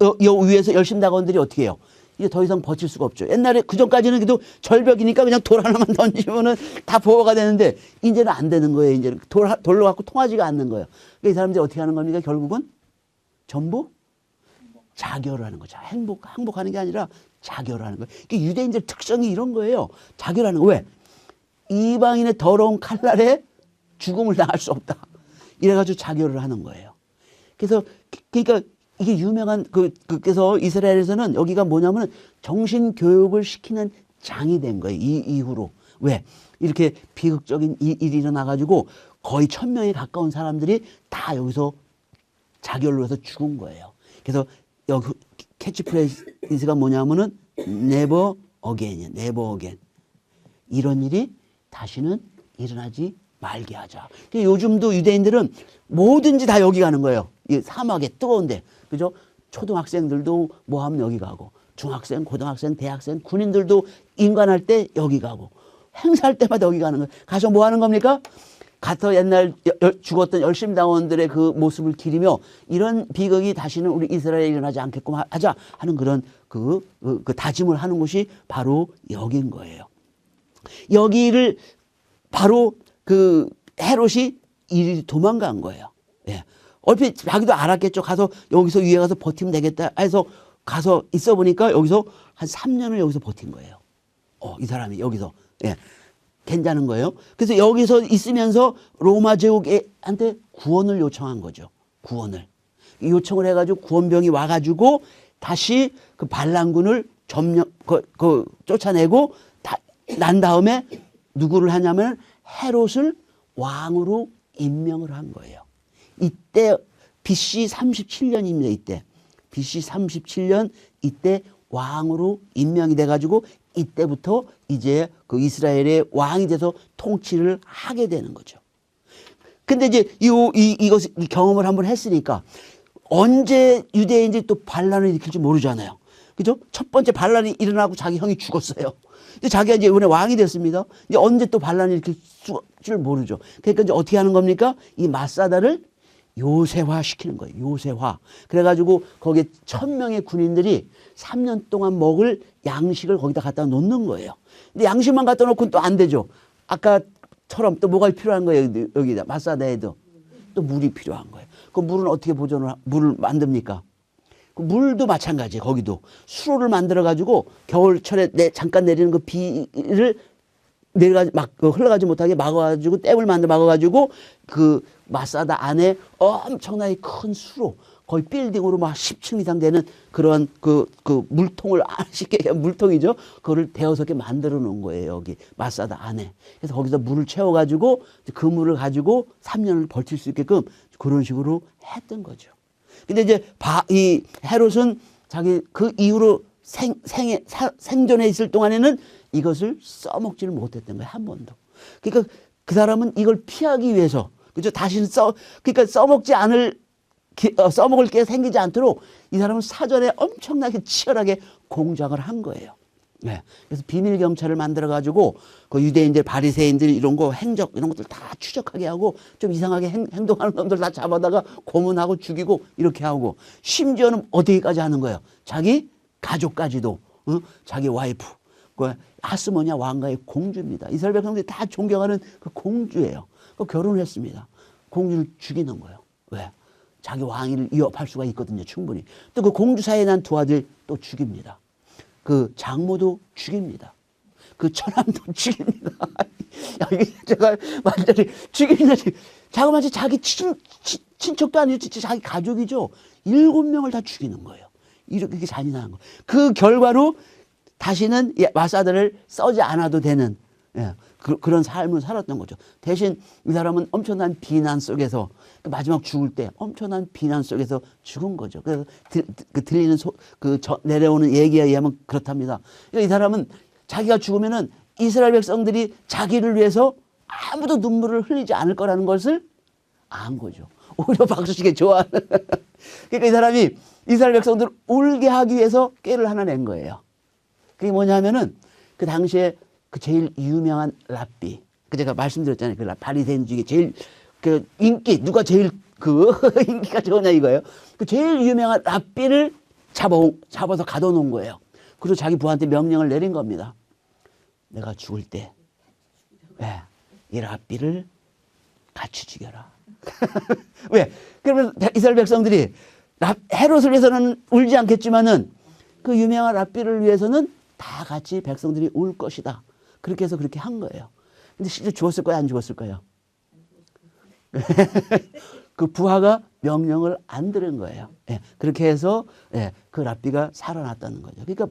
위에서 열심당원들이 어떻게 해요? 이제 더 이상 버틸 수가 없죠. 옛날에 그전까지는 그래도 절벽이니까 그냥 돌 하나만 던지면은 다 보호가 되는데 이제는 안 되는 거예요. 이제 돌로 갖고 통하지가 않는 거예요. 그러니까 이 사람들이 어떻게 하는 겁니까? 결국은 전부 자결을 하는 거죠. 항복하는 게 아니라 자결을 하는 거예요. 그러니까 유대인들 특성이 이런 거예요. 자결하는 거. 왜? 이방인의 더러운 칼날에 죽음을 당할 수 없다. 이래가지고 자결을 하는 거예요. 그래서 그러니까 이게 유명한 그래서 이스라엘에서는 여기가 뭐냐면 정신 교육을 시키는 장이 된 거예요. 이 이후로. 왜? 이렇게 비극적인 일이 일어나가지고 거의 1000명에 가까운 사람들이 다 여기서 자결로 해서 죽은 거예요. 그래서 여기 캐치프레이즈가 뭐냐면은 never again이에요. never again. 이런 일이 다시는 일어나지 말게 하자. 요즘도 유대인들은 뭐든지 다 여기 가는 거예요. 이 사막에 뜨거운데. 그죠? 초등학생들도 뭐 하면 여기 가고, 중학생, 고등학생, 대학생, 군인들도 인관할 때 여기 가고, 행사할 때마다 여기 가는 거예요. 가서 뭐 하는 겁니까? 가서 옛날 죽었던 열심당원들의 그 모습을 기리며 이런 비극이 다시는 우리 이스라엘에 일어나지 않게끔 하자 하는 그런 그 다짐을 하는 곳이 바로 여기인 거예요. 여기를 바로 그 헤롯이 이리 도망간 거예요. 예. 얼핏 자기도 알았겠죠. 가서 여기서 위에 가서 버티면 되겠다 해서 가서 있어 보니까 여기서 한 3년을 여기서 버틴 거예요. 이 사람이 여기서. 예. 괜찮은 거예요. 그래서 여기서 있으면서 로마 제국한테 구원을 요청한 거죠. 구원을. 요청을 해가지고 구원병이 와가지고 다시 그 반란군을 쫓아내고 난 다음에 누구를 하냐면 헤롯을 왕으로 임명을 한 거예요. 이때 BC 37년입니다. 이때 BC 37년 이때 왕으로 임명이 돼가지고 이때부터 이제 그 이스라엘의 왕이 돼서 통치를 하게 되는 거죠. 근데 이제 이것을 경험을 한번 했으니까 언제 유대인들이 또 반란을 일으킬지 모르잖아요. 그죠? 첫 번째 반란이 일어나고 자기 형이 죽었어요. 이제 자기가 이제 이번에 왕이 됐습니다. 이제 언제 또 반란을 일으킬 줄 모르죠. 그러니까 이제 어떻게 하는 겁니까? 이 마사다를 요새화 시키는 거예요. 요새화. 그래가지고 거기에 1000명의 군인들이 3년 동안 먹을 양식을 거기다 갖다 놓는 거예요. 근데 양식만 갖다 놓고는 또 안 되죠. 아까처럼 또 뭐가 필요한 거예요. 여기다. 마사다에도. 또 물이 필요한 거예요. 그 물은 어떻게 물을 만듭니까? 그 물도 마찬가지예요. 거기도. 수로를 만들어가지고 겨울철에 잠깐 내리는 그 비를 흘러가지 못하게 막아가지고 댐을 막아가지고 그 마사다 안에 엄청나게 큰 수로 거의 빌딩으로 막 10층 이상 되는 그런 그 물통을 쉽게 얘기하면 물통이죠. 그거를 대여섯 개 만들어 놓은 거예요. 여기 마사다 안에. 그래서 거기서 물을 채워가지고 그 물을 가지고 3년을 버틸 수 있게끔 그런 식으로 했던 거죠. 근데 이제 이 헤롯은 자기 그 이후로 생존해 있을 동안에는 이것을 써먹지를 못했던 거예요. 한 번도. 그러니까 그 사람은 이걸 피하기 위해서, 그죠? 다시는 그러니까 써먹을 게 생기지 않도록 이 사람은 사전에 엄청나게 치열하게 공작을 한 거예요. 네. 그래서 비밀 경찰을 만들어 가지고 그 유대인들, 바리새인들 이런 거 행적 이런 것들 다 추적하게 하고 좀 이상하게 행동하는 놈들 다 잡아다가 고문하고 죽이고 이렇게 하고 심지어는 어디까지 하는 거예요? 자기 가족까지도, 자기 와이프, 그 하스모니아 왕가의 공주입니다. 이스라엘 백성들이 다 존경하는 그 공주예요. 그 결혼을 했습니다. 공주를 죽이는 거예요. 왜? 자기 왕위를 위협할 수가 있거든요. 충분히. 또 그 공주 사이에 난 두 아들 또 죽입니다. 그 장모도 죽입니다. 그 처남도 죽입니다. 이게 제가 완전히 죽입니다. 자그마치 자기 친척도 아니죠. 진짜 자기 가족이죠. 7명을 다 죽이는 거예요. 이렇게 잔인한 거. 그 결과로 다시는 마사다를 써지 않아도 되는 그런 삶을 살았던 거죠. 대신 이 사람은 엄청난 비난 속에서 마지막 죽을 때 엄청난 비난 속에서 죽은 거죠. 그래서 들리는 내려오는 얘기에 의하면 그렇답니다. 그러니까 이 사람은 자기가 죽으면은 이스라엘 백성들이 자기를 위해서 아무도 눈물을 흘리지 않을 거라는 것을 안 거죠. 오히려 박수치게 좋아하는. 그러니까 이 사람이 이스라엘 백성들을 울게 하기 위해서 꾀를 하나 낸 거예요. 그게 뭐냐면은 그 당시에 그 제일 유명한 랍비. 그 제가 말씀드렸잖아요. 그 바리새인 중에 제일 그 누가 제일 그 인기가 좋으냐 이거예요. 그 제일 유명한 랍비를 잡아서 가둬놓은 거예요. 그리고 자기 부하한테 명령을 내린 겁니다. 내가 죽을 때, 이 랍비를 같이 죽여라. 왜? 그러면 이스라엘 백성들이 헤롯을 위해서는 울지 않겠지만은 그 유명한 랍비를 위해서는 다 같이 백성들이 울 것이다. 그렇게 해서 그렇게 한 거예요. 근데 실제 죽었을 거야, 안 죽었을 거예요? 그 부하가 명령을 안 들은 거예요. 그렇게 해서 그 랍비가 살아났다는 거죠. 그러니까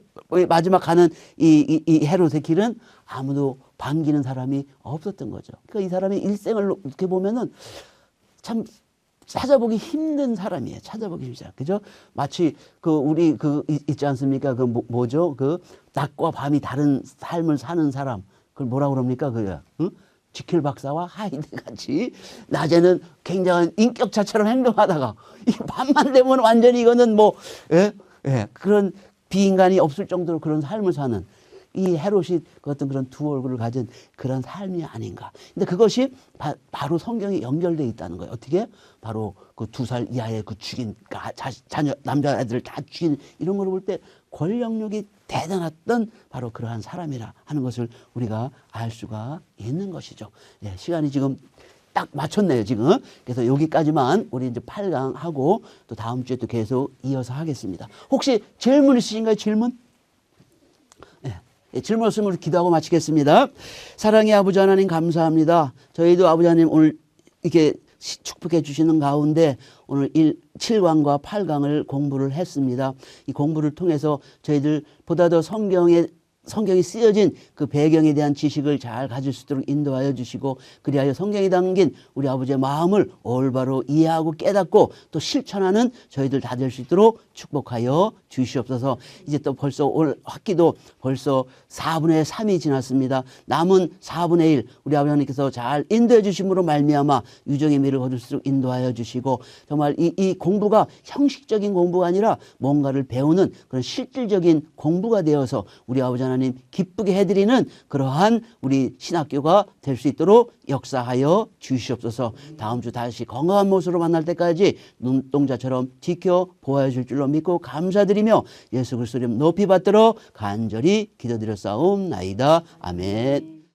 마지막 가는 이 헤롯의 길은 아무도 반기는 사람이 없었던 거죠. 그러니까 이 사람의 일생을 이렇게 보면은 참 찾아보기 힘든 사람이에요. 찾아보기 힘든 사람. 그죠? 마치 우리 있지 않습니까? 뭐죠? 낮과 밤이 다른 삶을 사는 사람. 그걸 뭐라고 그럽니까? 응? 지킬 박사와 하이드 같이 낮에는 굉장한 인격자처럼 행동하다가 이 밤만 되면 완전히 이거는 그런 비인간이 없을 정도로 그런 삶을 사는 이 헤롯이 어떤 그런 두 얼굴을 가진 그런 삶이 아닌가. 근데 그것이 바로 성경에 연결되어 있다는 거예요. 어떻게? 바로 그 2살 이하의 그 죽인 자녀 남자애들을 다 죽인 이런 걸 볼 때 권력력이 대단했던 바로 그러한 사람이라 하는 것을 우리가 알 수가 있는 것이죠. 시간이 지금 딱 맞췄네요, 지금. 그래서 여기까지만 우리 이제 8강 하고 또 다음 주에 또 계속 이어서 하겠습니다. 혹시 질문 있으신가요? 질문? 질문 없으면 기도하고 마치겠습니다. 사랑의 아버지 하나님 감사합니다. 저희도 아버지 하나님 오늘 이렇게 축복해 주시는 가운데 오늘 7강과 8강을 공부를 했습니다. 이 공부를 통해서 저희들 보다 더 성경이 쓰여진 그 배경에 대한 지식을 잘 가질 수 있도록 인도하여 주시고, 그리하여 성경이 담긴 우리 아버지의 마음을 올바로 이해하고 깨닫고 또 실천하는 저희들 다 될 수 있도록 축복하여 주시옵소서. 이제 또 벌써 올 학기도 벌써 4분의 3이 지났습니다. 남은 4분의 1 우리 아버지 하나님께서 잘 인도해 주심으로 말미암아 유정의 미를 거둘 수 있도록 인도하여 주시고, 정말 이 공부가 형식적인 공부가 아니라 뭔가를 배우는 그런 실질적인 공부가 되어서 우리 아버지 하나님 기쁘게 해드리는 그러한 우리 신학교가 될 수 있도록 역사하여 주시옵소서. 다음 주 다시 건강한 모습으로 만날 때까지 눈동자처럼 지켜 보호해 줄 줄로 믿고 감사드리며 예수 그리스도 이름 높이 받들어 간절히 기도드렸사옵나이다. 아멘.